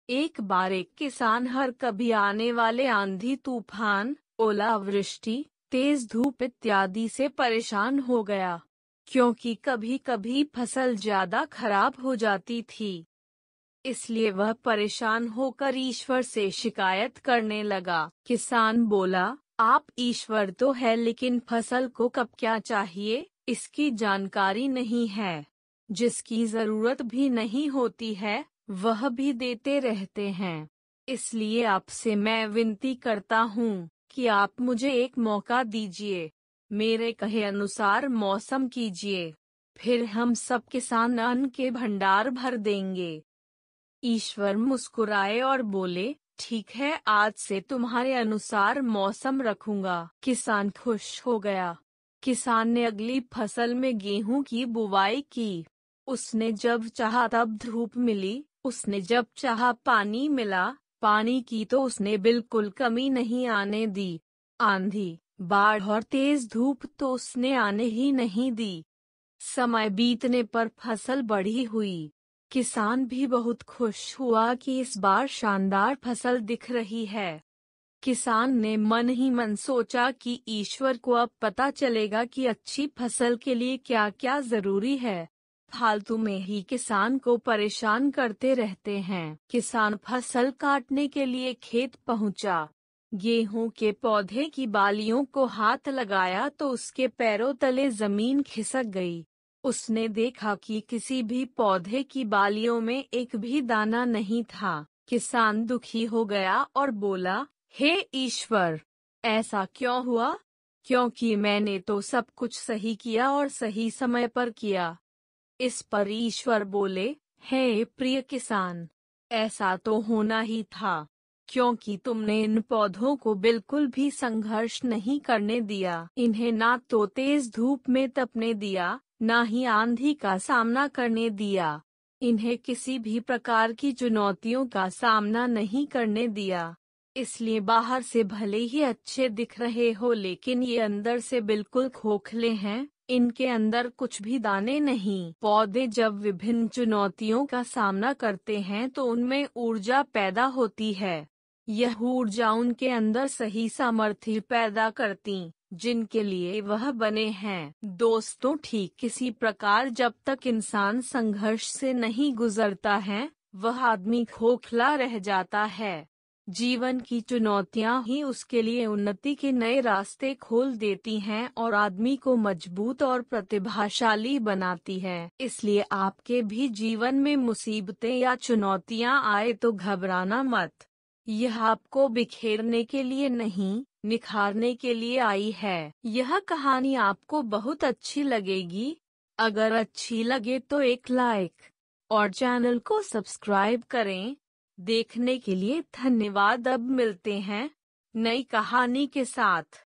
एक बार एक किसान हर कभी आने वाले आंधी तूफान, ओलावृष्टि, तेज धूप इत्यादि से परेशान हो गया, क्योंकि कभी कभी फसल ज्यादा खराब हो जाती थी। इसलिए वह परेशान होकर ईश्वर से शिकायत करने लगा। किसान बोला, आप ईश्वर तो है, लेकिन फसल को कब क्या चाहिए इसकी जानकारी नहीं है। जिसकी जरूरत भी नहीं होती है वह भी देते रहते हैं। इसलिए आपसे मैं विनती करता हूँ कि आप मुझे एक मौका दीजिए, मेरे कहे अनुसार मौसम कीजिए, फिर हम सब किसान अन्न के भंडार भर देंगे। ईश्वर मुस्कुराए और बोले, ठीक है, आज से तुम्हारे अनुसार मौसम रखूंगा। किसान खुश हो गया। किसान ने अगली फसल में गेहूं की बुवाई की। उसने जब चाहा तब धूप मिली, उसने जब चाहा पानी मिला। पानी की तो उसने बिल्कुल कमी नहीं आने दी। आंधी, बाढ़ और तेज धूप तो उसने आने ही नहीं दी। समय बीतने पर फसल बड़ी हुई। किसान भी बहुत खुश हुआ कि इस बार शानदार फसल दिख रही है। किसान ने मन ही मन सोचा कि ईश्वर को अब पता चलेगा कि अच्छी फसल के लिए क्या क्या जरूरी है। फालतू में ही किसान को परेशान करते रहते हैं। किसान फसल काटने के लिए खेत पहुंचा। गेहूं के पौधे की बालियों को हाथ लगाया तो उसके पैरों तले जमीन खिसक गई। उसने देखा कि किसी भी पौधे की बालियों में एक भी दाना नहीं था। किसान दुखी हो गया और बोला, हे ईश्वर, ऐसा क्यों हुआ? क्योंकि मैंने तो सब कुछ सही किया और सही समय पर किया। इस पर ईश्वर बोले, हे प्रिय किसान, ऐसा तो होना ही था, क्योंकि तुमने इन पौधों को बिल्कुल भी संघर्ष नहीं करने दिया। इन्हें ना तो तेज धूप में तपने दिया, ना ही आंधी का सामना करने दिया। इन्हें किसी भी प्रकार की चुनौतियों का सामना नहीं करने दिया। इसलिए बाहर से भले ही अच्छे दिख रहे हो, लेकिन ये अंदर से बिल्कुल खोखले हैं। इनके अंदर कुछ भी दाने नहीं। पौधे जब विभिन्न चुनौतियों का सामना करते हैं तो उनमें ऊर्जा पैदा होती है। यह ऊर्जा उनके अंदर सही सामर्थ्य पैदा करती, जिनके लिए वह बने हैं। दोस्तों, ठीक इसी प्रकार जब तक इंसान संघर्ष से नहीं गुजरता है, वह आदमी खोखला रह जाता है। जीवन की चुनौतियां ही उसके लिए उन्नति के नए रास्ते खोल देती हैं और आदमी को मजबूत और प्रतिभाशाली बनाती है। इसलिए आपके भी जीवन में मुसीबतें या चुनौतियां आए तो घबराना मत। यह आपको बिखेरने के लिए नहीं, निखारने के लिए आई है। यह कहानी आपको बहुत अच्छी लगेगी। अगर अच्छी लगे तो एक लाइक और चैनल को सब्सक्राइब करें। देखने के लिए धन्यवाद। अब मिलते हैं नई कहानी के साथ।